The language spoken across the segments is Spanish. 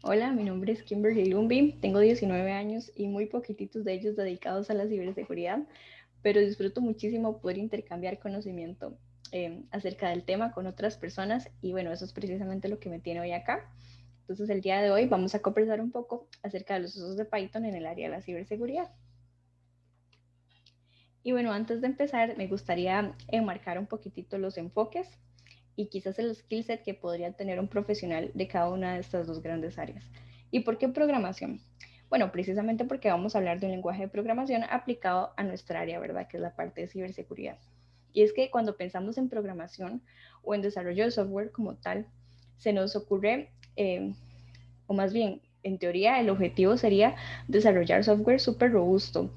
Hola, mi nombre es Kimberly Lumbi, tengo 19 años y muy poquititos de ellos dedicados a la ciberseguridad, pero disfruto muchísimo poder intercambiar conocimiento acerca del tema con otras personas y bueno, eso es precisamente lo que me tiene hoy acá. Entonces el día de hoy vamos a conversar un poco acerca de los usos de Python en el área de la ciberseguridad. Y bueno, antes de empezar me gustaría enmarcar un poquitito los enfoques y quizás el skill set que podría tener un profesional de cada una de estas dos grandes áreas. ¿Y por qué programación? Bueno, precisamente porque vamos a hablar de un lenguaje de programación aplicado a nuestra área, ¿verdad? Que es la parte de ciberseguridad. Y es que cuando pensamos en programación o en desarrollo de software como tal, se nos ocurre, o más bien, en teoría, el objetivo sería desarrollar software súper robusto,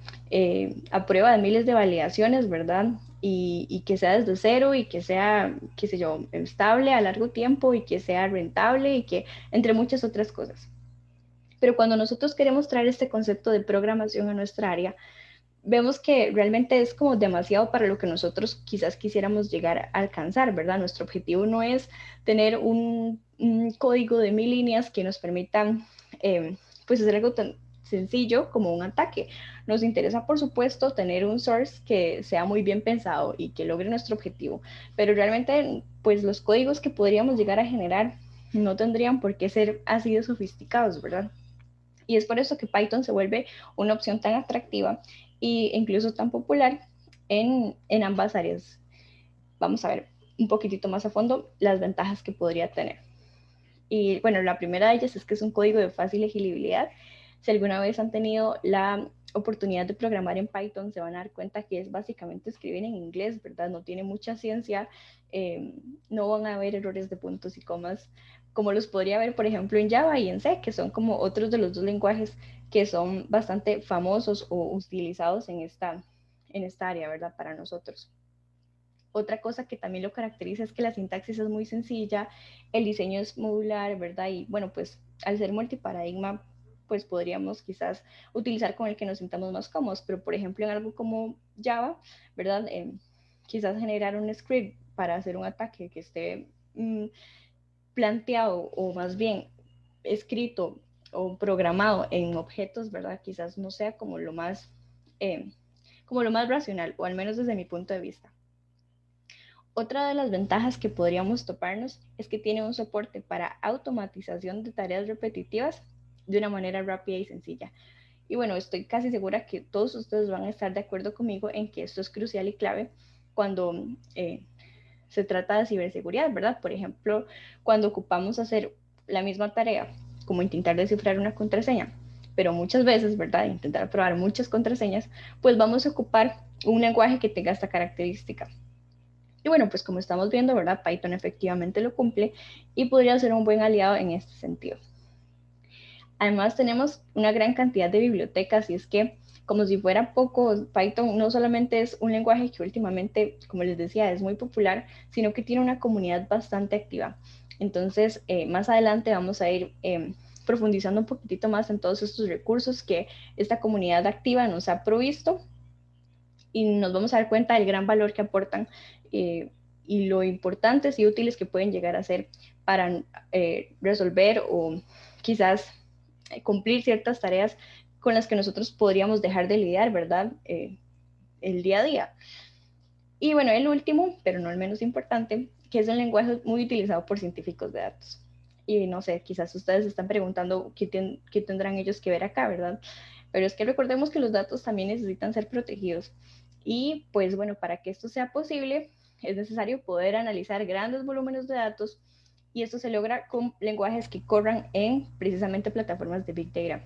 a prueba de miles de validaciones, ¿verdad? Y que sea desde cero y que sea, qué sé yo, estable a largo tiempo y que sea rentable y que, entre muchas otras cosas. Pero cuando nosotros queremos traer este concepto de programación a nuestra área, vemos que realmente es como demasiado para lo que nosotros quizás quisiéramos llegar a alcanzar, ¿verdad? Nuestro objetivo no es tener un código de 1000 líneas que nos permitan pues hacer algo tan sencillo como un ataque. Nos interesa, por supuesto, tener un source que sea muy bien pensado y que logre nuestro objetivo, pero realmente pues los códigos que podríamos llegar a generar no tendrían por qué ser así de sofisticados, ¿verdad? Y es por eso que Python se vuelve una opción tan atractiva e incluso tan popular en ambas áreas. Vamos a ver un poquitito más a fondo las ventajas que podría tener. Y bueno, la primera de ellas es que es un código de fácil legibilidad. Si alguna vez han tenido la oportunidad de programar en Python, se van a dar cuenta que es básicamente escribir en inglés, ¿verdad? No tiene mucha ciencia, eh, no van a haber errores de puntos y comas, como los podría haber, por ejemplo, en Java y en C, que son como otros de los dos lenguajes que son bastante famosos o utilizados en esta área, ¿verdad? Para nosotros. Otra cosa que también lo caracteriza es que la sintaxis es muy sencilla, el diseño es modular, ¿verdad? Y bueno, pues al ser multiparadigma, pues podríamos quizás utilizar con el que nos sintamos más cómodos, pero por ejemplo en algo como Java, ¿verdad? Quizás generar un script para hacer un ataque que esté planteado o más bien escrito o programado en objetos, ¿verdad? Quizás no sea como lo más racional, o al menos desde mi punto de vista. Otra de las ventajas que podríamos toparnos es que tiene un soporte para automatización de tareas repetitivas de una manera rápida y sencilla. Y bueno, estoy casi segura que todos ustedes van a estar de acuerdo conmigo en que esto es crucial y clave cuando se trata de ciberseguridad, ¿verdad? Por ejemplo, cuando ocupamos hacer la misma tarea, como intentar descifrar una contraseña, pero muchas veces, ¿verdad? Intentar probar muchas contraseñas, pues vamos a ocupar un lenguaje que tenga esta característica. Y bueno, pues como estamos viendo, ¿verdad? Python efectivamente lo cumple y podría ser un buen aliado en este sentido. Además, tenemos una gran cantidad de bibliotecas y es que, como si fuera poco, Python no solamente es un lenguaje que últimamente, como les decía, es muy popular, sino que tiene una comunidad bastante activa. Entonces, más adelante vamos a ir profundizando un poquitito más en todos estos recursos que esta comunidad activa nos ha provisto y nos vamos a dar cuenta del gran valor que aportan y lo importantes y útiles que pueden llegar a ser para resolver o quizás cumplir ciertas tareas con las que nosotros podríamos dejar de lidiar, ¿verdad? El día a día. Y bueno, el último, pero no el menos importante, que es un lenguaje muy utilizado por científicos de datos. Y no sé, quizás ustedes están preguntando qué tendrán ellos que ver acá, ¿verdad? Pero es que recordemos que los datos también necesitan ser protegidos. Y pues bueno, para que esto sea posible, es necesario poder analizar grandes volúmenes de datos y esto se logra con lenguajes que corran en precisamente plataformas de Big Data.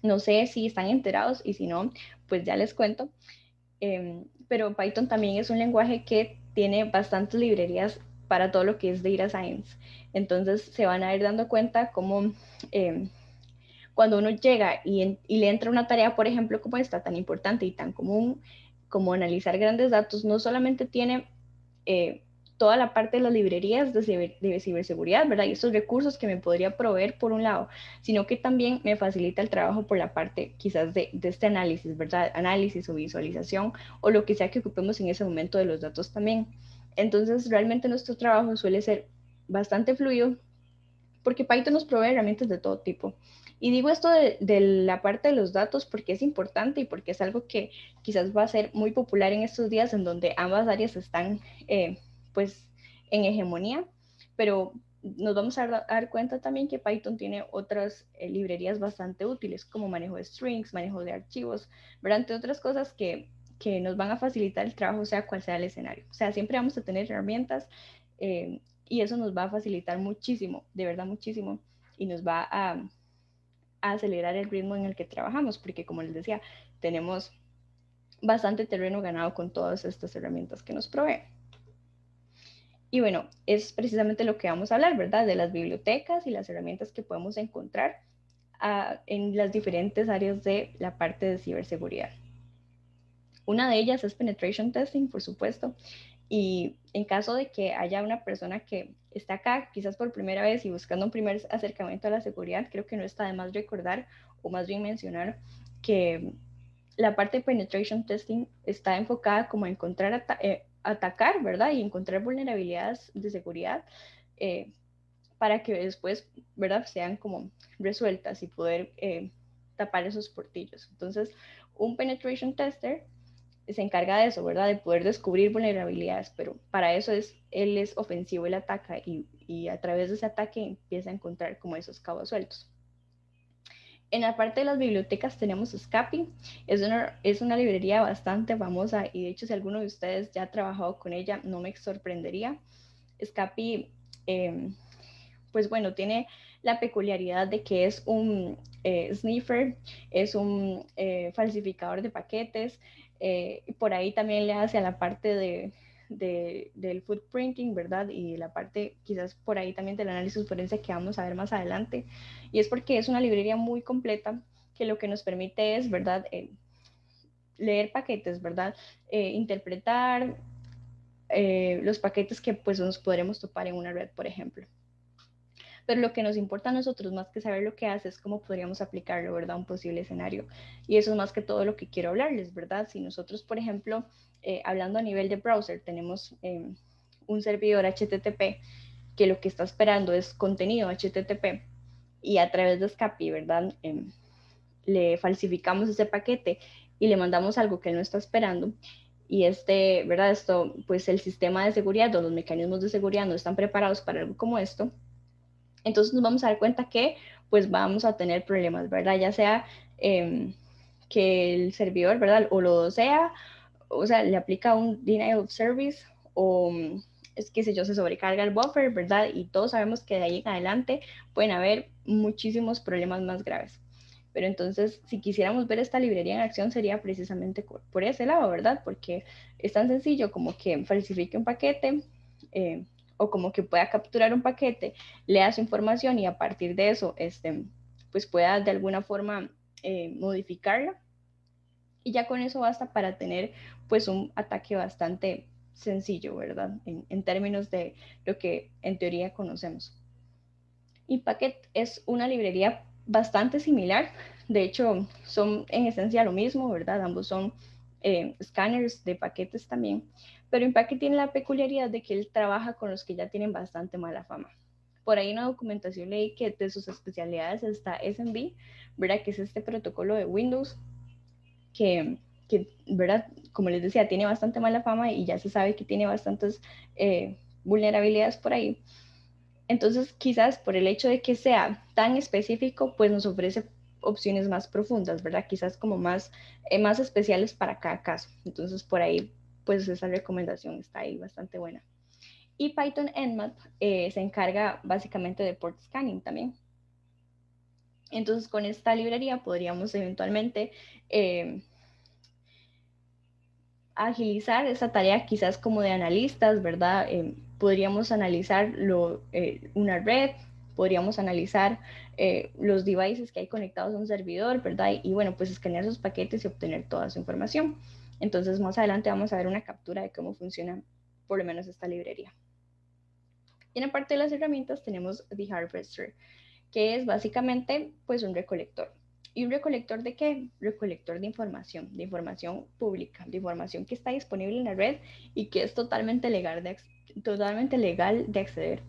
No sé si están enterados y si no, pues ya les cuento. Pero Python también es un lenguaje que tiene bastantes librerías para todo lo que es data science. Entonces se van a ir dando cuenta cómo cuando uno llega y le entra una tarea, por ejemplo, como esta tan importante y tan común como analizar grandes datos, no solamente tiene eh, toda la parte de las librerías de ciberseguridad, ¿verdad? Y estos recursos que me podría proveer por un lado, sino que también me facilita el trabajo por la parte quizás de este análisis, ¿verdad? Análisis o visualización o lo que sea que ocupemos en ese momento de los datos también. Entonces, realmente nuestro trabajo suele ser bastante fluido porque Python nos provee herramientas de todo tipo. Y digo esto de la parte de los datos porque es importante y porque es algo que quizás va a ser muy popular en estos días en donde ambas áreas están pues en hegemonía, pero nos vamos a dar cuenta también que Python tiene otras librerías bastante útiles como manejo de strings, manejo de archivos, ¿verdad? Entre otras cosas que nos van a facilitar el trabajo, sea cual sea el escenario. O sea, siempre vamos a tener herramientas y eso nos va a facilitar muchísimo, de verdad muchísimo, y nos va a acelerar el ritmo en el que trabajamos, porque como les decía, tenemos bastante terreno ganado con todas estas herramientas que nos provee. Y bueno, es precisamente lo que vamos a hablar, ¿verdad? De las bibliotecas y las herramientas que podemos encontrar en las diferentes áreas de la parte de ciberseguridad. Una de ellas es penetration testing, por supuesto, y en caso de que haya una persona que está acá, quizás por primera vez y buscando un primer acercamiento a la seguridad, creo que no está de más recordar o más bien mencionar que la parte de penetration testing está enfocada como a encontrar, atacar, ¿verdad? Y encontrar vulnerabilidades de seguridad para que después, ¿verdad? Sean como resueltas y poder tapar esos portillos. Entonces, un penetration tester se encarga de eso, ¿verdad? De poder descubrir vulnerabilidades, pero para eso él es ofensivo, él ataca y a través de ese ataque empieza a encontrar como esos cabos sueltos. En la parte de las bibliotecas tenemos Scapy, es una librería bastante famosa y de hecho si alguno de ustedes ya ha trabajado con ella no me sorprendería. Scapy, pues bueno, tiene la peculiaridad de que es un sniffer, es un falsificador de paquetes, por ahí también le hace a la parte del footprinting, ¿verdad? Y la parte quizás por ahí también del análisis forense que vamos a ver más adelante. Y es porque es una librería muy completa que lo que nos permite es, ¿verdad? Leer paquetes, ¿verdad? Interpretar los paquetes que pues nos podremos topar en una red, por ejemplo. Pero lo que nos importa a nosotros más que saber lo que hace es cómo podríamos aplicarlo, ¿verdad? A un posible escenario. Y eso es más que todo lo que quiero hablarles, ¿verdad? Si nosotros, por ejemplo, hablando a nivel de browser, tenemos un servidor HTTP que lo que está esperando es contenido HTTP y a través de Scapy, ¿verdad? Le falsificamos ese paquete y le mandamos algo que él no está esperando y ¿verdad? Esto, pues el sistema de seguridad o los mecanismos de seguridad no están preparados para algo como esto, entonces nos vamos a dar cuenta que pues vamos a tener problemas, ¿verdad? Ya sea que el servidor, ¿verdad? O lo sea, o sea, le aplica un denial of service o es que sé yo, se sobrecarga el buffer, ¿verdad? Y todos sabemos que de ahí en adelante pueden haber muchísimos problemas más graves. Pero entonces, si quisiéramos ver esta librería en acción, sería precisamente por ese lado, ¿verdad? Porque es tan sencillo como que falsifique un paquete o como que pueda capturar un paquete, lea su información y a partir de eso, pues pueda de alguna forma modificarla. Y ya con eso basta para tener pues un ataque bastante sencillo, ¿verdad? En términos de lo que en teoría conocemos. Y Packet es una librería bastante similar. De hecho, son en esencia lo mismo, ¿verdad? Ambos son escáneres de paquetes también. Pero Impacket tiene la peculiaridad de que él trabaja con los que ya tienen bastante mala fama. Por ahí en la documentación leí que de sus especialidades está SMB, ¿verdad? Que es este protocolo de Windows que, ¿verdad? Como les decía, tiene bastante mala fama y ya se sabe que tiene bastantes vulnerabilidades por ahí. Entonces, quizás por el hecho de que sea tan específico, pues nos ofrece opciones más profundas, ¿verdad? Quizás como más especiales para cada caso. Entonces, por ahí, pues esa recomendación está ahí bastante buena. Y Python Nmap se encarga básicamente de port scanning también. Entonces, con esta librería podríamos eventualmente agilizar esa tarea quizás como de analistas, ¿verdad? Podríamos analizar una red, podríamos analizar los devices que hay conectados a un servidor, ¿verdad? Y bueno, pues escanear sus paquetes y obtener toda su información. Entonces, más adelante vamos a ver una captura de cómo funciona por lo menos esta librería. Y en la parte de las herramientas tenemos The Harvester, que es básicamente pues un recolector. ¿Y un recolector de qué? Recolector de información pública, de información que está disponible en la red y que es totalmente legal de acceder.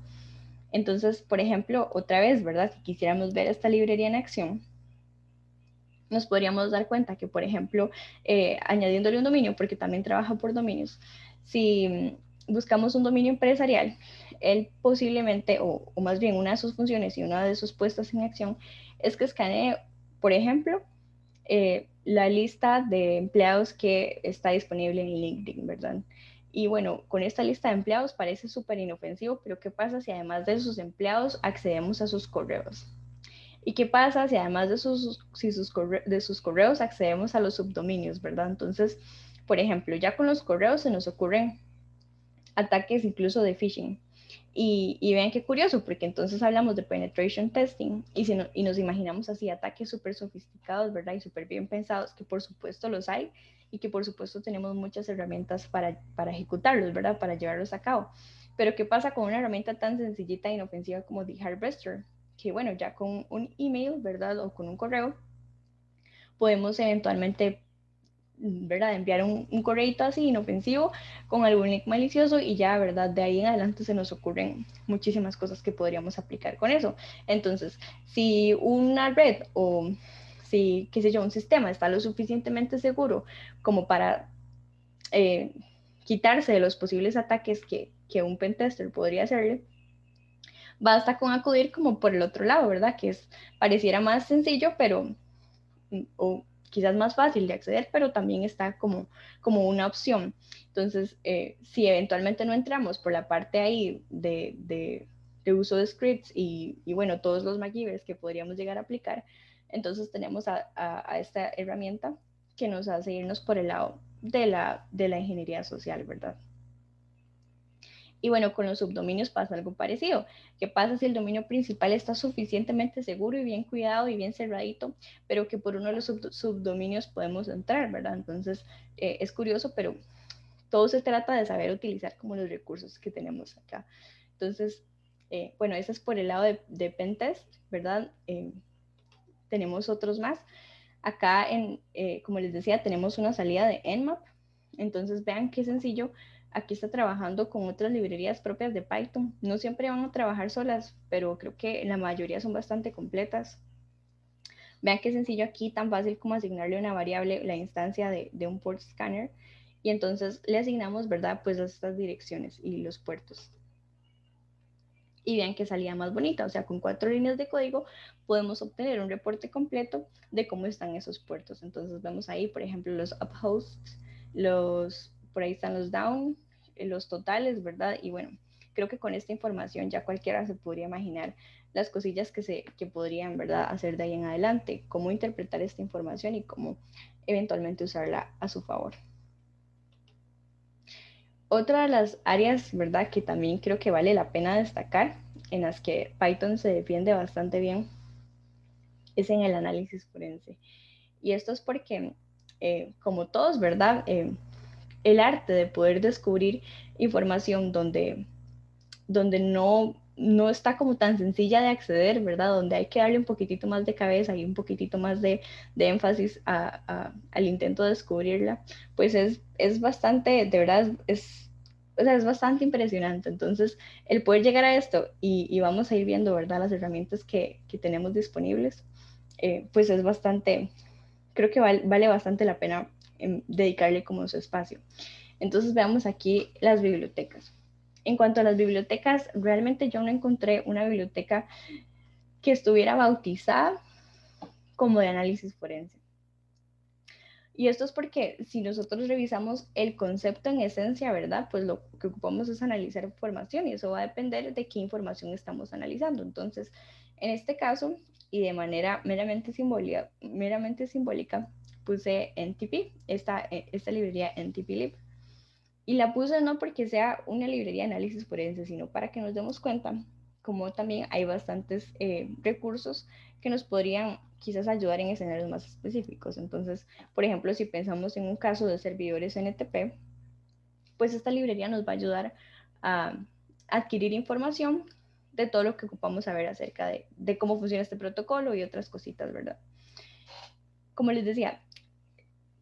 Entonces, por ejemplo, otra vez, ¿verdad? Si quisiéramos ver esta librería en acción, nos podríamos dar cuenta que, por ejemplo, añadiéndole un dominio, porque también trabaja por dominios, si buscamos un dominio empresarial, él posiblemente, o más bien una de sus funciones y una de sus puestas en acción, es que escanee, por ejemplo, la lista de empleados que está disponible en LinkedIn, ¿verdad? Y bueno, con esta lista de empleados parece súper inofensivo, pero ¿qué pasa si además de sus empleados accedemos a sus correos? ¿Y qué pasa si además de de sus correos accedemos a los subdominios, ¿verdad? Entonces, por ejemplo, ya con los correos se nos ocurren ataques incluso de phishing. Y vean qué curioso, porque entonces hablamos de penetration testing y nos imaginamos así ataques súper sofisticados, ¿verdad? Y súper bien pensados, que por supuesto los hay y que por supuesto tenemos muchas herramientas para ejecutarlos, ¿verdad? Para llevarlos a cabo. Pero ¿qué pasa con una herramienta tan sencillita e inofensiva como The Harvester? Que bueno, ya con un email, ¿verdad? O con un correo, podemos eventualmente, ¿verdad? Enviar un correito así inofensivo con algún link malicioso y ya, ¿verdad? De ahí en adelante se nos ocurren muchísimas cosas que podríamos aplicar con eso. Entonces, si una red o si, qué sé yo, un sistema está lo suficientemente seguro como para eh, quitarse de los posibles ataques que un pentester podría hacerle, basta con acudir como por el otro lado, ¿verdad? Que es, pareciera más sencillo, pero o quizás más fácil de acceder, pero también está como una opción. Entonces, si eventualmente no entramos por la parte ahí de uso de scripts y, bueno, todos los MacGyvers que podríamos llegar a aplicar, entonces tenemos a esta herramienta que nos hace irnos por el lado de la ingeniería social, ¿verdad? Y bueno, con los subdominios pasa algo parecido. ¿Qué pasa si el dominio principal está suficientemente seguro y bien cuidado y bien cerradito, pero que por uno de los subdominios podemos entrar, ¿verdad? Entonces, es curioso, pero todo se trata de saber utilizar como los recursos que tenemos acá. Entonces, bueno, eso es por el lado de Pentest, ¿verdad? Tenemos otros más. Acá, como les decía, tenemos una salida de Nmap. Entonces, vean qué sencillo. Aquí está trabajando con otras librerías propias de Python. No siempre van a trabajar solas, pero creo que la mayoría son bastante completas. Vean qué sencillo aquí, tan fácil como asignarle una variable, la instancia de un port scanner. Y entonces le asignamos, ¿verdad? Pues estas direcciones y los puertos. Y vean que salía más bonita, o sea, con 4 líneas de código podemos obtener un reporte completo de cómo están esos puertos. Entonces vemos ahí, por ejemplo, los up hosts, por ahí están los down, los totales, ¿verdad? Y bueno, creo que con esta información ya cualquiera se podría imaginar las cosillas que podrían, ¿verdad?, hacer de ahí en adelante, cómo interpretar esta información y cómo eventualmente usarla a su favor. Otra de las áreas, ¿verdad?, que también creo que vale la pena destacar, en las que Python se defiende bastante bien, es en el análisis forense. Y esto es porque, como todos, ¿verdad?, el arte de poder descubrir información donde no está como tan sencilla de acceder, ¿verdad? Donde hay que darle un poquitito más de cabeza y un poquitito más de énfasis al intento de descubrirla, pues es bastante, de verdad, o sea, es bastante impresionante. Entonces, el poder llegar a esto y vamos a ir viendo, ¿verdad? Las herramientas que tenemos disponibles, pues es bastante, creo que vale bastante la pena dedicarle como su espacio. Entonces, veamos aquí las bibliotecas. En cuanto a las bibliotecas, realmente yo no encontré una biblioteca que estuviera bautizada como de análisis forense. Y esto es porque si nosotros revisamos el concepto en esencia, ¿verdad? Pues lo que ocupamos es analizar información y eso va a depender de qué información estamos analizando. Entonces, en este caso, y de manera meramente simbólica puse NTP, esta librería NTP-lib. Y la puse no porque sea una librería de análisis forense, sino para que nos demos cuenta como también hay bastantes recursos que nos podrían quizás ayudar en escenarios más específicos. Entonces, por ejemplo, si pensamos en un caso de servidores NTP, pues esta librería nos va a ayudar a adquirir información de todo lo que ocupamos saber acerca de cómo funciona este protocolo y otras cositas, ¿verdad? Como les decía,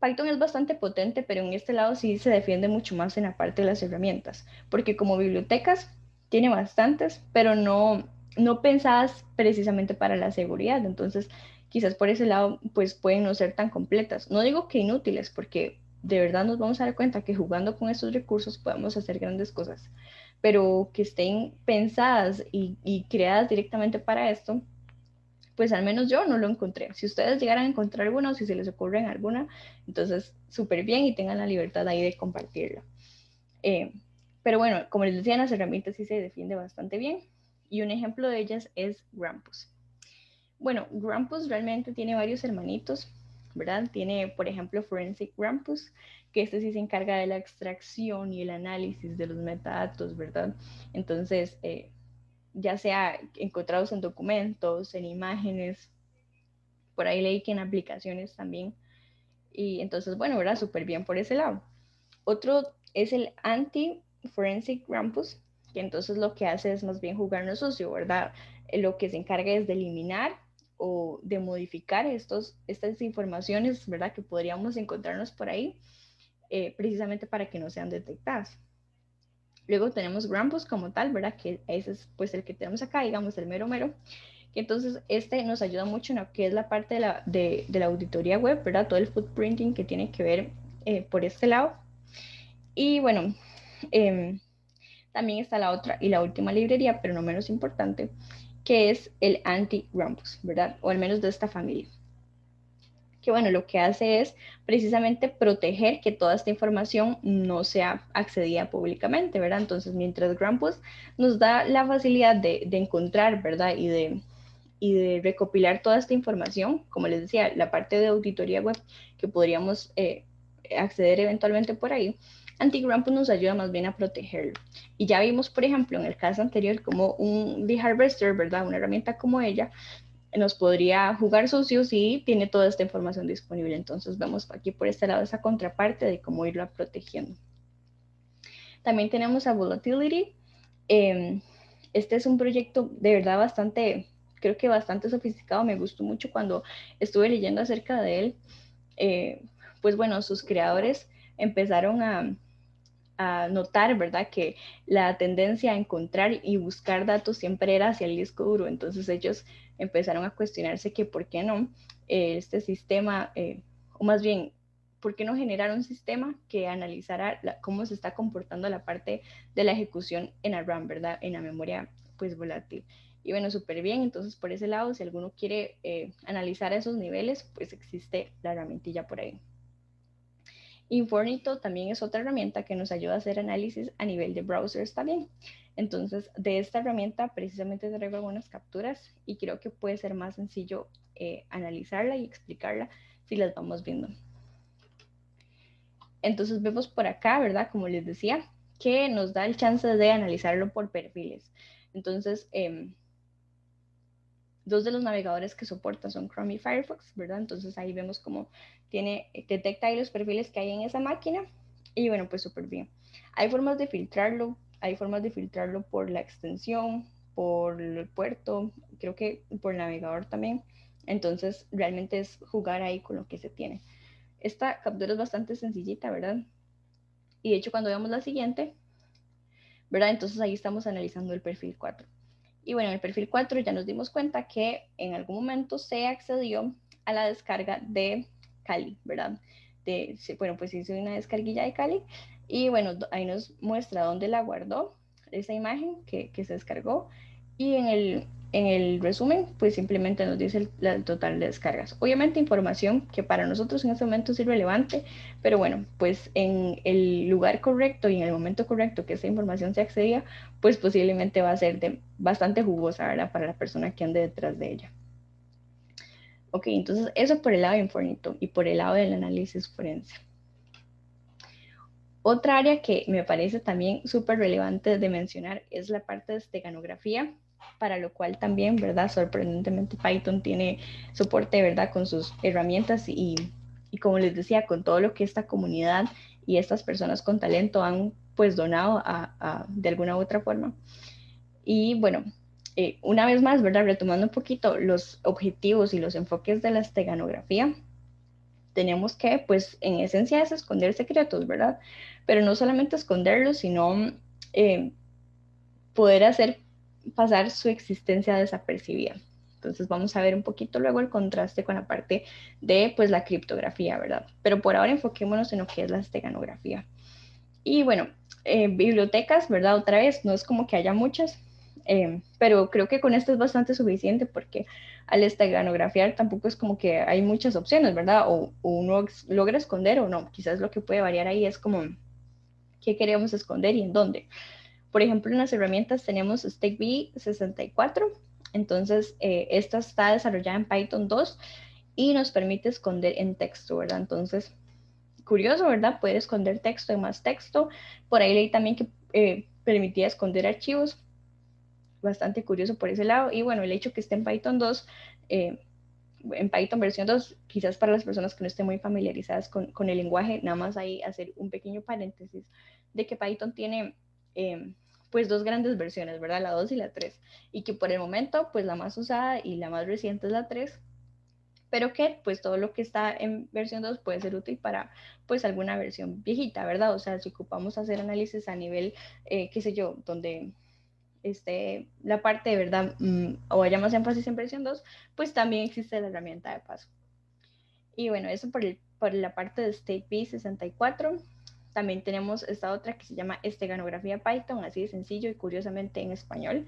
Python es bastante potente, pero en este lado sí se defiende mucho más en la parte de las herramientas, porque como bibliotecas tiene bastantes, pero no pensadas precisamente para la seguridad. Entonces, quizás por ese lado, pues pueden no ser tan completas. No digo que inútiles, porque de verdad nos vamos a dar cuenta que jugando con estos recursos podemos hacer grandes cosas, pero que estén pensadas y creadas directamente para esto, pues al menos yo no lo encontré. Si ustedes llegaran a encontrar alguna o si se les ocurre en alguna, entonces súper bien y tengan la libertad ahí de compartirla. Eh, pero bueno, como les decía, las herramientas sí se defiende bastante bien y un ejemplo de ellas es Grampus. Bueno, Grampus realmente tiene varios hermanitos, ¿verdad? Tiene, por ejemplo, Forensic Grampus, que este sí se encarga de la extracción y el análisis de los metadatos, ¿verdad? Entonces, ya sea encontrados en documentos, en imágenes, por ahí leí que en aplicaciones también. Y entonces, bueno, ¿verdad? Súper bien por ese lado. Otro es el Anti-Forensic Grampus, que entonces lo que hace es más bien jugarnos sucio, ¿verdad? Lo que se encarga es de eliminar o de modificar estas informaciones, ¿verdad? Que podríamos encontrarnos por ahí, precisamente para que no sean detectadas. Luego tenemos Grampus como tal, ¿verdad? Que ese es pues el que tenemos acá, digamos, el mero mero. Que entonces este nos ayuda mucho en lo que es la parte de la auditoría web, ¿verdad? Todo el footprinting que tiene que ver por este lado. Y bueno, eh, también está la otra y la última librería, pero no menos importante, que es el anti-Grampus, ¿verdad? O al menos de esta familia. Que bueno, lo que hace es precisamente proteger que toda esta información no sea accedida públicamente, ¿verdad? Entonces, mientras Grampus nos da la facilidad de encontrar, ¿verdad? Y de recopilar toda esta información, como les decía, la parte de auditoría web que podríamos acceder eventualmente por ahí, Anti-Grampus nos ayuda más bien a protegerlo. Y ya vimos, por ejemplo, en el caso anterior, como un de-harvester, ¿verdad? Una herramienta como ella nos podría jugar sucio si tiene toda esta información disponible. Entonces vemos aquí por este lado esa contraparte de cómo irla protegiendo. También tenemos a Volatility. Este es un proyecto de verdad bastante, creo que bastante sofisticado. Me gustó mucho cuando estuve leyendo acerca de él. Pues bueno, sus creadores empezaron a notar, ¿verdad? Que la tendencia a encontrar y buscar datos siempre era hacia el disco duro. Entonces ellos empezaron a cuestionarse que por qué no este sistema, o más bien, ¿por qué no generar un sistema que analizara cómo se está comportando la parte de la ejecución en la RAM, ¿verdad? En la memoria, pues, volátil. Y bueno, súper bien. Entonces, por ese lado, si alguno quiere analizar esos niveles, pues existe la herramientilla por ahí. Infornito también es otra herramienta que nos ayuda a hacer análisis a nivel de browsers también. Entonces, de esta herramienta precisamente traigo algunas capturas y creo que puede ser más sencillo analizarla y explicarla si las vamos viendo. Entonces vemos por acá, ¿verdad? Como les decía, que nos da el chance de analizarlo por perfiles. Entonces, dos de los navegadores que soporta son Chrome y Firefox, ¿verdad? Entonces ahí vemos cómo detecta ahí los perfiles que hay en esa máquina y bueno, pues súper bien. Hay formas de filtrarlo por la extensión, por el puerto, creo que por el navegador también. Entonces realmente es jugar ahí con lo que se tiene. Esta captura es bastante sencillita, ¿verdad? Y de hecho cuando veamos la siguiente, ¿verdad? Entonces ahí estamos analizando el perfil 4. Y bueno, en el perfil 4 ya nos dimos cuenta que en algún momento se accedió a la descarga de Kali, ¿verdad? Bueno, pues hizo una descarguilla de Kali y bueno, ahí nos muestra dónde la guardó, esa imagen que se descargó y en el resumen, pues simplemente nos dice el total de descargas. Obviamente información que para nosotros en este momento es irrelevante, pero bueno, pues en el lugar correcto y en el momento correcto que esa información se accedía, pues posiblemente va a ser bastante jugosa, ¿verdad? Para la persona que ande detrás de ella. Ok, entonces eso por el lado de Infornito y por el lado del análisis forense. Otra área que me parece también súper relevante de mencionar es la parte de esteganografía, para lo cual también, ¿verdad? Sorprendentemente Python tiene soporte, ¿verdad? Con sus herramientas y como les decía, con todo lo que esta comunidad y estas personas con talento han pues donado de alguna u otra forma. Y bueno, una vez más, ¿verdad? Retomando un poquito los objetivos y los enfoques de la esteganografía, tenemos que, pues, en esencia es esconder secretos, ¿verdad? Pero no solamente esconderlos, sino poder hacer pasar su existencia desapercibida. Entonces vamos a ver un poquito luego el contraste con la parte de pues la criptografía, ¿verdad? Pero por ahora enfoquémonos en lo que es la esteganografía. Y bueno, bibliotecas, ¿verdad? Otra vez, no es como que haya muchas, pero creo que con esto es bastante suficiente porque al esteganografiar tampoco es como que hay muchas opciones, ¿verdad? O uno logra esconder o no. Quizás lo que puede variar ahí es como qué queremos esconder y en dónde. Por ejemplo, en las herramientas tenemos StackB 64. Entonces, esta está desarrollada en Python 2 y nos permite esconder en texto, ¿verdad? Entonces, curioso, ¿verdad? Poder esconder texto en más texto. Por ahí leí también que permitía esconder archivos. Bastante curioso por ese lado. Y bueno, el hecho que esté en Python 2, en Python versión 2, quizás para las personas que no estén muy familiarizadas con el lenguaje, nada más ahí hacer un pequeño paréntesis de que Python tiene pues dos grandes versiones, ¿verdad? La 2 y la 3. Y que por el momento, pues la más usada y la más reciente es la 3, pero que pues todo lo que está en versión 2 puede ser útil para pues alguna versión viejita, ¿verdad? O sea, si ocupamos hacer análisis a nivel, qué sé yo, donde la parte de verdad o haya más énfasis en versión 2, pues también existe la herramienta de paso. Y bueno, eso por la parte de StateB 64. También tenemos esta otra que se llama Esteganografía Python, así de sencillo y curiosamente en español.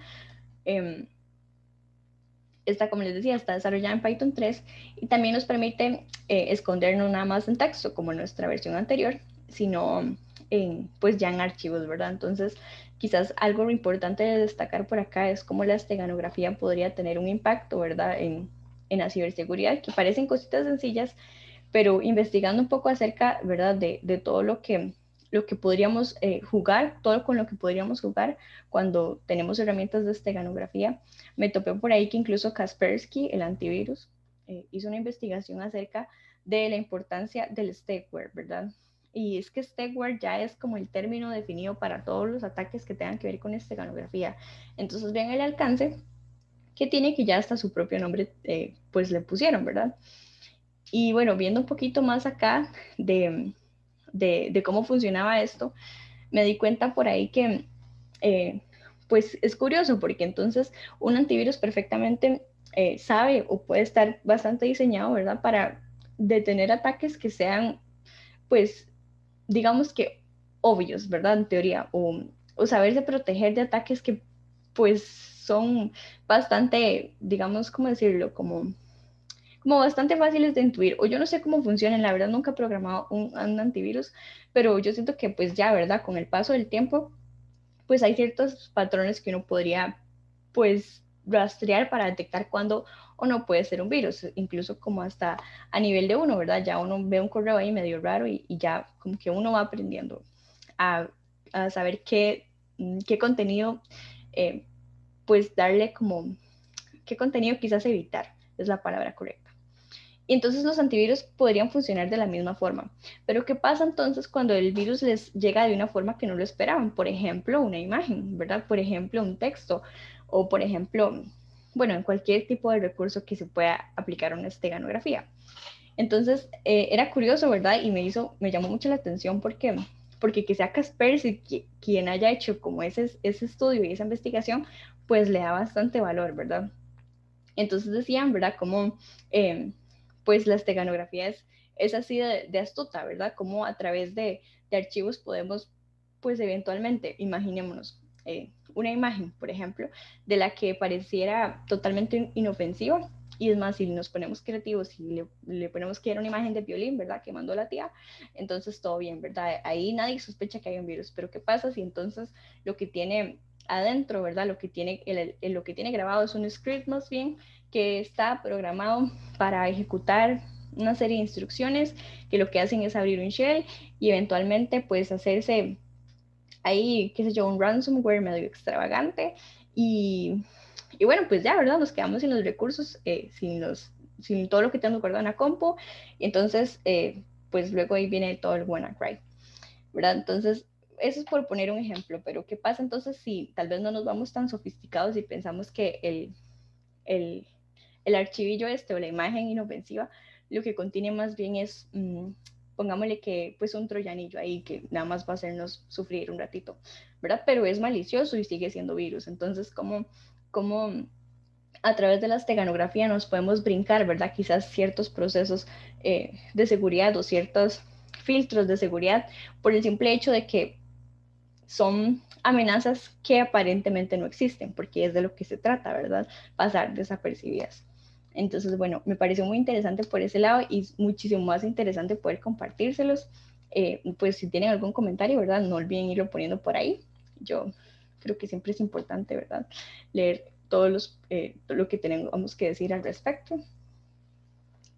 Esta, como les decía, está desarrollada en Python 3 y también nos permite esconder no nada más en texto como en nuestra versión anterior, sino pues ya en archivos, ¿verdad? Entonces, quizás algo importante de destacar por acá es cómo la esteganografía podría tener un impacto, ¿verdad? En la ciberseguridad, que parecen cositas sencillas, pero investigando un poco acerca, ¿verdad? De todo lo que podríamos jugar, todo con lo que podríamos jugar cuando tenemos herramientas de esteganografía. Me topé por ahí que incluso Kaspersky, el antivirus, hizo una investigación acerca de la importancia del stegware, ¿verdad? Y es que stegware ya es como el término definido para todos los ataques que tengan que ver con esteganografía. Entonces vean el alcance que tiene, que ya hasta su propio nombre pues le pusieron, ¿verdad? Y bueno, viendo un poquito más acá de cómo funcionaba esto, me di cuenta por ahí que, pues es curioso, porque entonces un antivirus perfectamente sabe o puede estar bastante diseñado, ¿verdad? Para detener ataques que sean, pues, digamos que obvios, ¿verdad? En teoría, o saberse proteger de ataques que, pues, son bastante, digamos, ¿cómo decirlo? Como bastante fáciles de intuir, o yo no sé cómo funcionan, la verdad nunca he programado un antivirus, pero yo siento que pues ya, ¿verdad? Con el paso del tiempo, pues hay ciertos patrones que uno podría pues rastrear para detectar cuándo o no puede ser un virus, incluso como hasta a nivel de uno, ¿verdad? Ya uno ve un correo ahí medio raro y ya como que uno va aprendiendo a, a saber qué contenido, pues darle como, qué contenido quizás evitar, es la palabra correcta. Y entonces los antivirus podrían funcionar de la misma forma. Pero ¿qué pasa entonces cuando el virus les llega de una forma que no lo esperaban? Por ejemplo, una imagen, ¿verdad? Por ejemplo, un texto o por ejemplo, bueno, en cualquier tipo de recurso que se pueda aplicar a una esteganografía. Entonces, era curioso, ¿verdad? Y me llamó mucho la atención porque que sea Kaspersky quien haya hecho como ese estudio y esa investigación, pues le da bastante valor, ¿verdad? Entonces decían, ¿verdad? Como pues la esteganografía es así de astuta, ¿verdad? Como a través de archivos podemos, pues eventualmente, imaginémonos, una imagen, por ejemplo, de la que pareciera totalmente inofensiva. Y es más, si nos ponemos creativos y le ponemos que era una imagen de violín, ¿verdad? Que mandó la tía, entonces todo bien, ¿verdad? Ahí nadie sospecha que hay un virus. Pero ¿qué pasa si entonces lo que tiene adentro, ¿verdad? Lo que tiene, lo que tiene grabado es un script más bien que está programado para ejecutar una serie de instrucciones que lo que hacen es abrir un shell y eventualmente pues hacerse ahí, qué sé yo, un ransomware medio extravagante y bueno, pues ya, ¿verdad? Nos quedamos sin los recursos, sin todo lo que tenemos guardado en la compu y entonces pues luego ahí viene todo el WannaCry, ¿verdad? Entonces eso es por poner un ejemplo, pero ¿qué pasa entonces si tal vez no nos vamos tan sofisticados y pensamos que el, el archivillo o la imagen inofensiva lo que contiene más bien es pongámosle que pues un troyanillo ahí que nada más va a hacernos sufrir un ratito, ¿verdad? Pero es malicioso y sigue siendo virus. Entonces, ¿cómo a través de la esteganografía nos podemos brincar, ¿verdad? Quizás ciertos procesos de seguridad o ciertos filtros de seguridad por el simple hecho de que son amenazas que aparentemente no existen, porque es de lo que se trata, ¿verdad? Pasar desapercibidas. Entonces, bueno, me pareció muy interesante por ese lado y muchísimo más interesante poder compartírselos. Pues si tienen algún comentario, ¿verdad? No olviden irlo poniendo por ahí. Yo creo que siempre es importante, ¿verdad? Leer todo lo que tenemos que decir al respecto.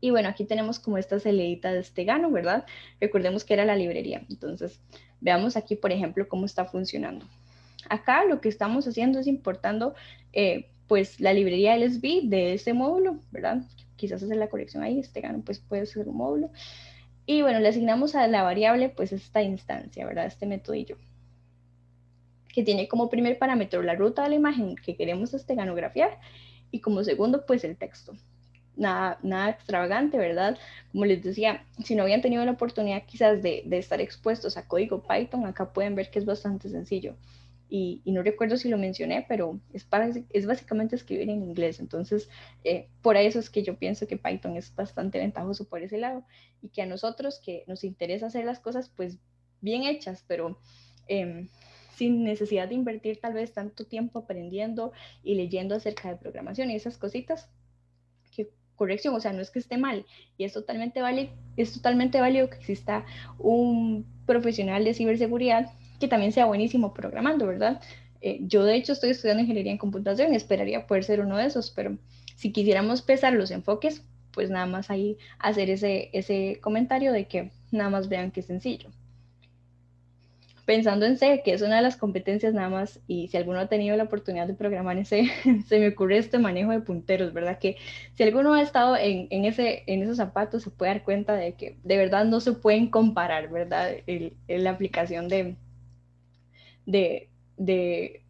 Y bueno, aquí tenemos como esta celeita de Estegano, ¿verdad? Recordemos que era la librería. Entonces, veamos aquí, por ejemplo, cómo está funcionando. Acá lo que estamos haciendo es importando pues la librería LSB de este módulo, ¿verdad? Quizás hacer la corrección ahí, Estegano pues puede ser un módulo. Y bueno, le asignamos a la variable pues esta instancia, ¿verdad? Este metodillo que tiene como primer parámetro la ruta de la imagen que queremos esteganografiar y como segundo pues el texto. Nada extravagante, ¿verdad? Como les decía, si no habían tenido la oportunidad quizás de estar expuestos a código Python, acá pueden ver que es bastante sencillo. Y no recuerdo si lo mencioné, pero es básicamente escribir en inglés. Entonces, por eso es que yo pienso que Python es bastante ventajoso por ese lado y que a nosotros que nos interesa hacer las cosas pues bien hechas, pero sin necesidad de invertir tal vez tanto tiempo aprendiendo y leyendo acerca de programación y esas cositas, que corrección, o sea, no es que esté mal, y es totalmente válido que exista un profesional de ciberseguridad que también sea buenísimo programando, ¿verdad? Yo de hecho estoy estudiando ingeniería en computación y esperaría poder ser uno de esos, pero si quisiéramos pesar los enfoques, pues nada más ahí hacer ese comentario de que nada más vean que es sencillo. Pensando en C, que es una de las competencias nada más, y si alguno ha tenido la oportunidad de programar en C, se me ocurre este manejo de punteros, ¿verdad? Que si alguno ha estado en esos zapatos, se puede dar cuenta de que de verdad no se pueden comparar, ¿verdad? La aplicación de,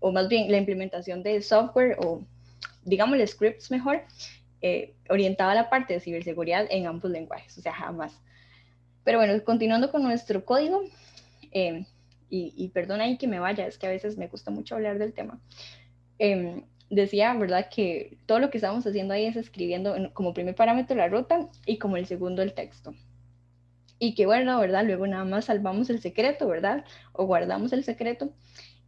o más bien la implementación de software, o digámosle scripts mejor, orientada a la parte de ciberseguridad en ambos lenguajes, o sea, jamás. Pero bueno, continuando con nuestro código, eh, y perdona ahí que me vaya, es que a veces me gusta mucho hablar del tema. Decía, ¿verdad? Que todo lo que estamos haciendo ahí es escribiendo como primer parámetro la ruta y como el segundo el texto. Y que bueno, ¿verdad? Luego nada más salvamos el secreto, ¿verdad? O guardamos el secreto.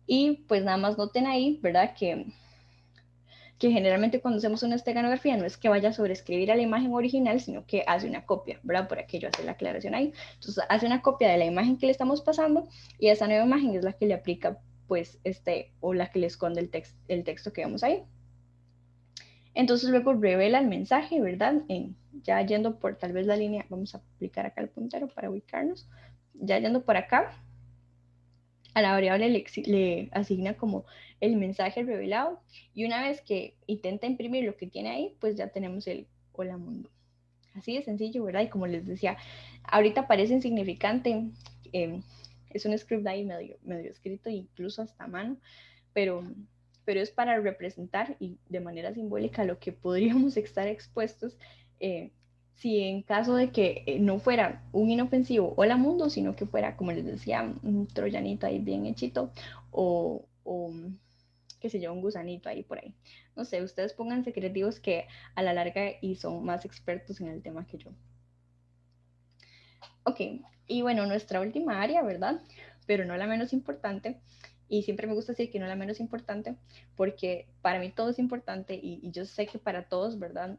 Y pues nada más noten ahí, ¿verdad? Que generalmente cuando hacemos una esteganografía no es que vaya a sobreescribir a la imagen original, sino que hace una copia, ¿verdad? Por aquello hace la aclaración ahí. Entonces hace una copia de la imagen que le estamos pasando y esa nueva imagen es la que le aplica, pues, o la que le esconde el texto que vemos ahí. Entonces luego revela el mensaje, ¿verdad? Ya yendo por tal vez la línea, vamos a aplicar acá el puntero para ubicarnos. Ya yendo por acá, a la variable le asigna como el mensaje revelado y una vez que intenta imprimir lo que tiene ahí, pues ya tenemos el hola mundo. Así de sencillo, ¿verdad? Y como les decía, ahorita parece insignificante, eh, es un script ahí medio escrito, incluso hasta a mano, pero, pero es para representar y de manera simbólica lo que podríamos estar expuestos si en caso de que no fuera un inofensivo hola mundo, sino que fuera, como les decía, un troyanito ahí bien hechito o qué sé yo, un gusanito ahí por ahí. No sé, ustedes pónganse creativos que a la larga y son más expertos en el tema que yo. Ok, y bueno, nuestra última área, ¿verdad? Pero no la menos importante, y siempre me gusta decir que no la menos importante, porque para mí todo es importante y yo sé que para todos, ¿verdad?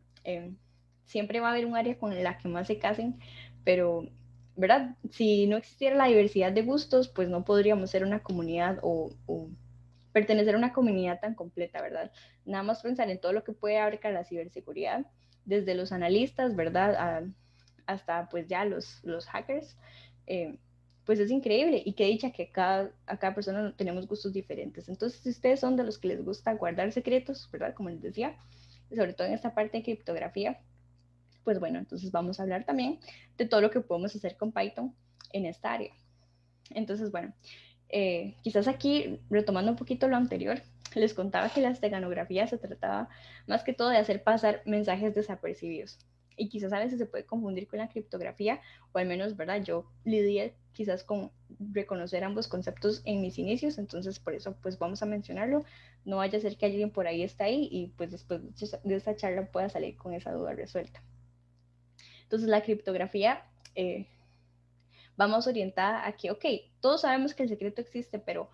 Siempre va a haber un área con la que más se casen, pero, ¿verdad? Si no existiera la diversidad de gustos, pues no podríamos ser una comunidad o pertenecer a una comunidad tan completa, ¿verdad? Nada más pensar en todo lo que puede abarcar la ciberseguridad, desde los analistas, ¿verdad? Hasta pues ya los hackers, pues es increíble y qué dicha que a cada persona tenemos gustos diferentes. Entonces, si ustedes son de los que les gusta guardar secretos, ¿verdad? Como les decía, sobre todo en esta parte de criptografía, pues bueno, entonces vamos a hablar también de todo lo que podemos hacer con Python en esta área. Entonces, bueno, quizás aquí, retomando un poquito lo anterior, les contaba que la esteganografía se trataba más que todo de hacer pasar mensajes desapercibidos. y quizás a veces se puede confundir con la criptografía, o al menos, ¿verdad? Yo lidié quizás con reconocer ambos conceptos en mis inicios, entonces por eso pues vamos a mencionarlo. No vaya a ser que alguien por ahí está ahí y pues después de esta charla pueda salir con esa duda resuelta. Entonces la criptografía vamos orientada a que, ok, todos sabemos que el secreto existe, pero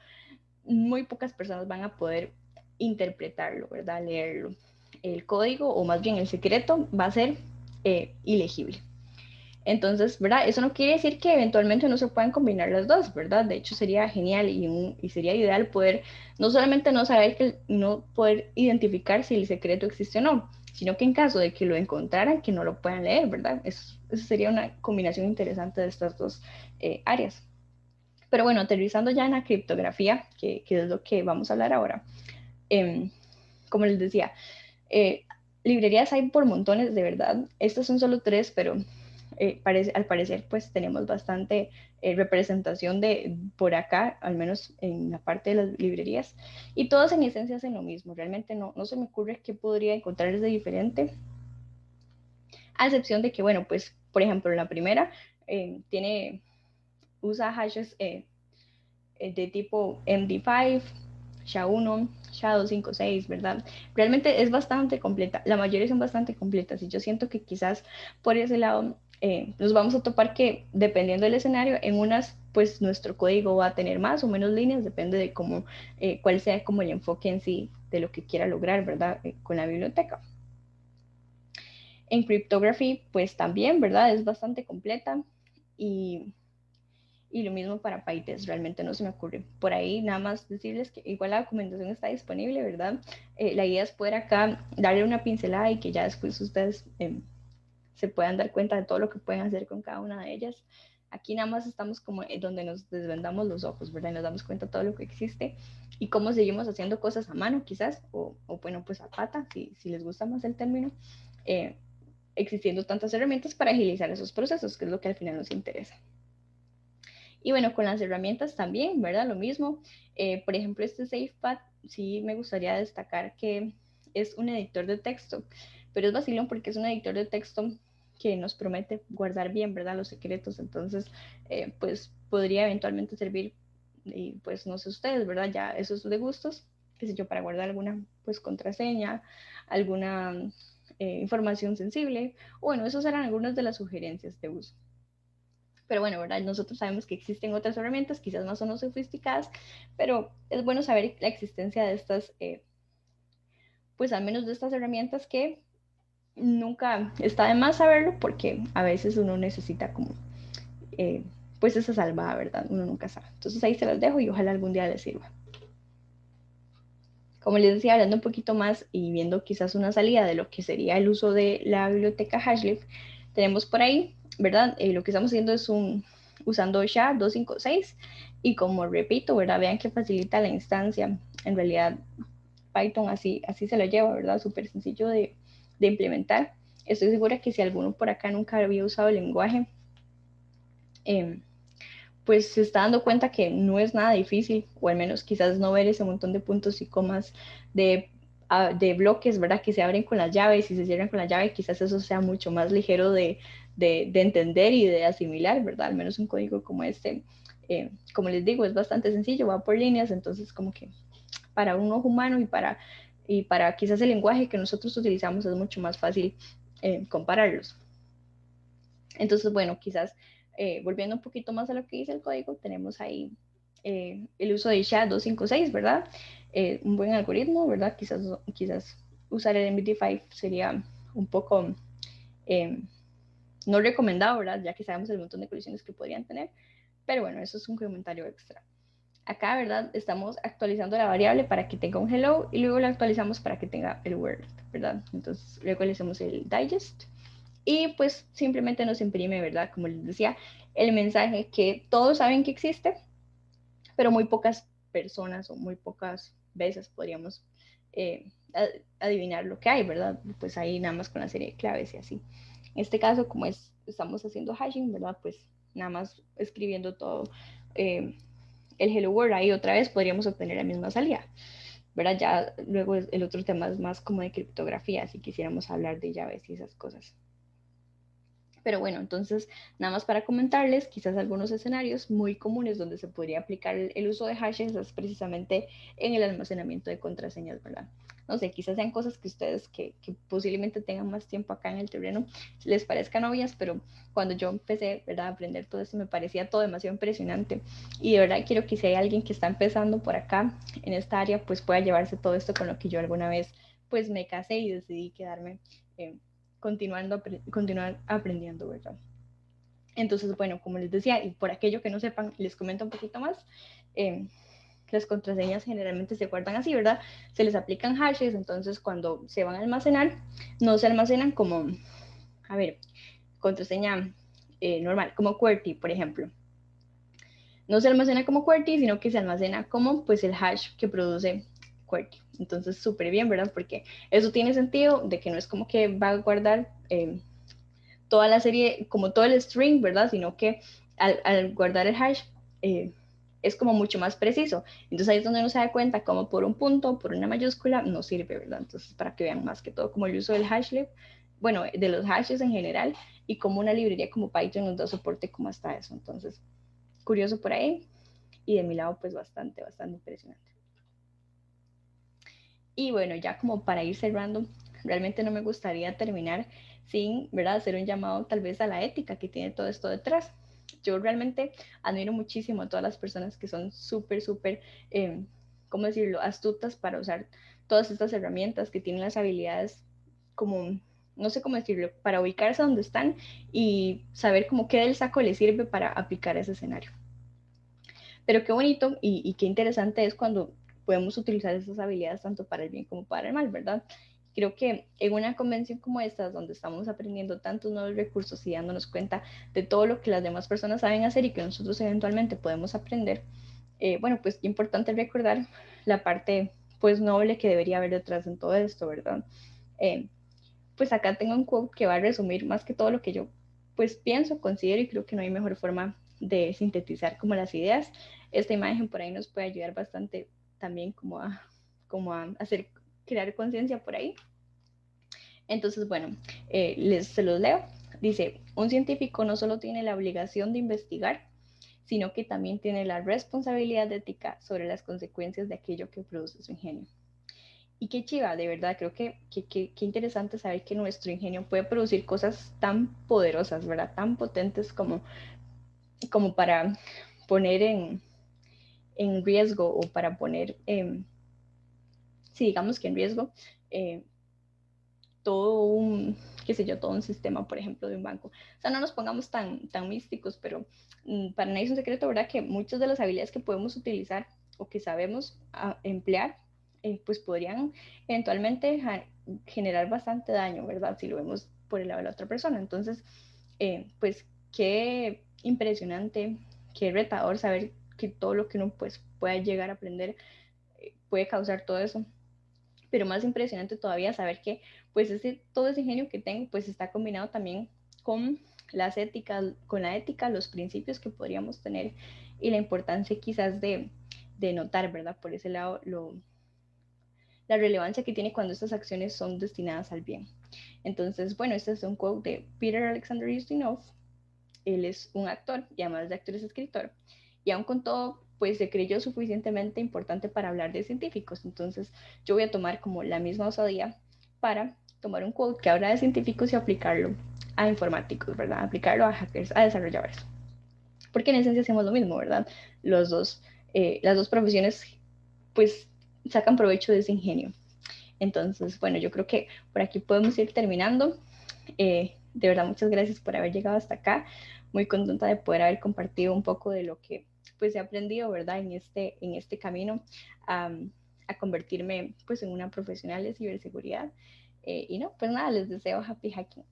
muy pocas personas van a poder interpretarlo, ¿verdad? Leerlo. El código, o más bien el secreto, va a ser ilegible. Entonces, ¿verdad? Eso no quiere decir que eventualmente no se puedan combinar las dos, ¿verdad? De hecho, sería genial y sería ideal poder, no solamente no saber no poder identificar si el secreto existe o no, sino que en caso de que lo encontraran, que no lo puedan leer, ¿verdad? Eso sería una combinación interesante de estas dos áreas. Pero bueno, aterrizando ya en la criptografía, que es lo que vamos a hablar ahora, como les decía, eh, librerías hay por montones, de verdad. Estas son solo tres, pero al parecer pues tenemos bastante representación de por acá, al menos en la parte de las librerías, y todas en esencia hacen lo mismo. Realmente no se me ocurre qué podría encontrarles de diferente, a excepción de que, bueno, pues por ejemplo, la primera usa hashes de tipo MD5, SHA-1, SHA-256, ¿verdad? Realmente es bastante completa, la mayoría son bastante completas y yo siento que quizás por ese lado nos vamos a topar que dependiendo del escenario, en unas pues nuestro código va a tener más o menos líneas, depende de cómo, cuál sea como el enfoque en sí de lo que quiera lograr, ¿verdad? Con la biblioteca. En Cryptography pues también, ¿verdad? Es bastante completa y lo mismo para PyTest, realmente no se me ocurre. Por ahí nada más decirles que igual la documentación está disponible, ¿verdad? La idea es poder acá darle una pincelada y que ya después ustedes se puedan dar cuenta de todo lo que pueden hacer con cada una de ellas. Aquí nada más estamos como donde nos desvendamos los ojos, ¿verdad? Y nos damos cuenta de todo lo que existe y cómo seguimos haciendo cosas a mano quizás, o bueno, pues a pata, si les gusta más el término, existiendo tantas herramientas para agilizar esos procesos, que es lo que al final nos interesa. Y bueno, con las herramientas también, ¿verdad? Lo mismo. Por ejemplo, este SafePad, sí me gustaría destacar que es un editor de texto, pero es vacilón porque es un editor de texto que nos promete guardar bien, ¿verdad? Los secretos. Entonces, pues podría eventualmente servir, y pues no sé ustedes, ¿verdad? Ya eso es de gustos, qué sé yo, para guardar alguna pues contraseña, alguna información sensible. Bueno, esas eran algunas de las sugerencias de uso. Pero bueno, ¿verdad? Nosotros sabemos que existen otras herramientas, quizás más o menos sofisticadas, pero es bueno saber la existencia de estas, pues al menos de estas herramientas que nunca está de más saberlo porque a veces uno necesita como, eh, pues esa salvada, ¿verdad? Uno nunca sabe. Entonces ahí se las dejo y ojalá algún día les sirva. Como les decía, hablando un poquito más y viendo quizás una salida de lo que sería el uso de la biblioteca Hashleaf, tenemos por ahí, ¿verdad? Lo que estamos haciendo es usando SHA-256 y como repito, ¿verdad? Vean que facilita la instancia. En realidad, Python así se lo lleva, ¿verdad? Súper sencillo de implementar. Estoy segura que si alguno por acá nunca había usado el lenguaje, pues se está dando cuenta que no es nada difícil, o al menos quizás no ver ese montón de puntos y comas de bloques, ¿verdad? Que se abren con las llaves y se cierran con la llave, quizás eso sea mucho más ligero de entender y de asimilar, ¿verdad? Al menos un código como este, como les digo, es bastante sencillo, va por líneas, entonces como que para un ojo humano y para quizás el lenguaje que nosotros utilizamos es mucho más fácil compararlos. Entonces, bueno, quizás volviendo un poquito más a lo que dice el código, tenemos ahí el uso de SHA-256, ¿verdad? Un buen algoritmo, ¿verdad? Quizás usar el MD5 sería un poco no recomendado, ¿verdad? Ya que sabemos el montón de colisiones que podrían tener, pero bueno, eso es un comentario extra. Acá, ¿verdad? Estamos actualizando la variable para que tenga un hello y luego la actualizamos para que tenga el word, ¿verdad? Entonces, luego le hacemos el digest y pues simplemente nos imprime, ¿verdad? Como les decía, el mensaje que todos saben que existe, pero muy pocas personas o muy pocas veces podríamos adivinar lo que hay, ¿verdad? Pues ahí nada más con la serie de claves y así. En este caso, como estamos haciendo hashing, ¿verdad? Pues nada más escribiendo todo el hello world ahí otra vez podríamos obtener la misma salida. ¿Verdad? Ya luego el otro tema es más como de criptografía, si quisiéramos hablar de llaves y esas cosas. Pero bueno, entonces, nada más para comentarles, quizás algunos escenarios muy comunes donde se podría aplicar el uso de hashes es precisamente en el almacenamiento de contraseñas, ¿verdad? No sé, quizás sean cosas que ustedes que posiblemente tengan más tiempo acá en el terreno les parezcan obvias, pero cuando yo empecé, ¿verdad?, a aprender todo esto me parecía todo demasiado impresionante. Y de verdad quiero que si hay alguien que está empezando por acá en esta área, pues pueda llevarse todo esto con lo que yo alguna vez pues me casé y decidí quedarme continuar aprendiendo, ¿verdad? Entonces, bueno, como les decía, y por aquello que no sepan, les comento un poquito más. Eh, las contraseñas generalmente se guardan así, ¿verdad? Se les aplican hashes, entonces cuando se van a almacenar, no se almacenan como, a ver, contraseña normal, como QWERTY, por ejemplo. No se almacena como QWERTY, sino que se almacena como pues el hash que produce QWERTY. Entonces, súper bien, ¿verdad? Porque eso tiene sentido de que no es como que va a guardar toda la serie, como todo el string, ¿verdad? Sino que al guardar el hash es como mucho más preciso. Entonces ahí es donde uno se da cuenta como por un punto, por una mayúscula, no sirve, ¿verdad? Entonces para que vean más que todo como el uso del hashlib, bueno, de los hashes en general y como una librería como Python nos da soporte como hasta eso. Entonces, curioso por ahí y de mi lado pues bastante, bastante impresionante. Y bueno, ya como para ir cerrando, realmente no me gustaría terminar sin, ¿verdad?, hacer un llamado tal vez a la ética que tiene todo esto detrás. Yo realmente admiro muchísimo a todas las personas que son súper, súper, ¿cómo decirlo?, astutas para usar todas estas herramientas, que tienen las habilidades como, no sé cómo decirlo, para ubicarse donde están y saber cómo qué del saco les sirve para aplicar ese escenario. Pero qué bonito y qué interesante es cuando podemos utilizar esas habilidades tanto para el bien como para el mal, ¿verdad? Creo que en una convención como esta, donde estamos aprendiendo tantos nuevos recursos y dándonos cuenta de todo lo que las demás personas saben hacer y que nosotros eventualmente podemos aprender, bueno, pues importante recordar la parte pues noble que debería haber detrás en todo esto, ¿verdad? Eh, pues acá tengo un quote que va a resumir más que todo lo que yo pues pienso, considero y creo que no hay mejor forma de sintetizar como las ideas. Esta imagen por ahí nos puede ayudar bastante también como a hacer, crear conciencia por ahí. Entonces, bueno, se los leo. Dice, un científico no solo tiene la obligación de investigar, sino que también tiene la responsabilidad ética sobre las consecuencias de aquello que produce su ingenio. Y qué chiva, de verdad, creo que interesante saber que nuestro ingenio puede producir cosas tan poderosas, ¿verdad? Tan potentes como para poner en riesgo o para poner, sí, digamos que en riesgo, eh, todo un, qué sé yo, todo un sistema, por ejemplo, de un banco. O sea, no nos pongamos tan místicos, pero para nadie es un secreto, ¿verdad? Que muchas de las habilidades que podemos utilizar o que sabemos emplear, pues podrían eventualmente generar bastante daño, ¿verdad? Si lo vemos por el lado de la otra persona. Entonces, pues qué impresionante, qué retador saber que todo lo que uno pues pueda llegar a aprender puede causar todo eso, pero más impresionante todavía saber que pues todo ese ingenio que tengo pues está combinado también con las éticas, con la ética, los principios que podríamos tener y la importancia quizás de notar, ¿verdad? Por ese lado, la relevancia que tiene cuando estas acciones son destinadas al bien. Entonces, bueno, este es un quote de Peter Alexander Ustinov. Él es un actor y además de actor es escritor. Y aún con todo, pues se creyó suficientemente importante para hablar de científicos. Entonces yo voy a tomar como la misma osadía para tomar un quote que habla de científicos y aplicarlo a informáticos, ¿verdad? Aplicarlo a hackers, a desarrolladores. Porque en esencia hacemos lo mismo, ¿verdad? Las dos profesiones pues sacan provecho de ese ingenio. Entonces, bueno, yo creo que por aquí podemos ir terminando. De verdad, muchas gracias por haber llegado hasta acá. Muy contenta de poder haber compartido un poco de lo que pues he aprendido, ¿verdad? En este camino a convertirme pues en una profesional de ciberseguridad. Y no, pues nada, les deseo happy hacking.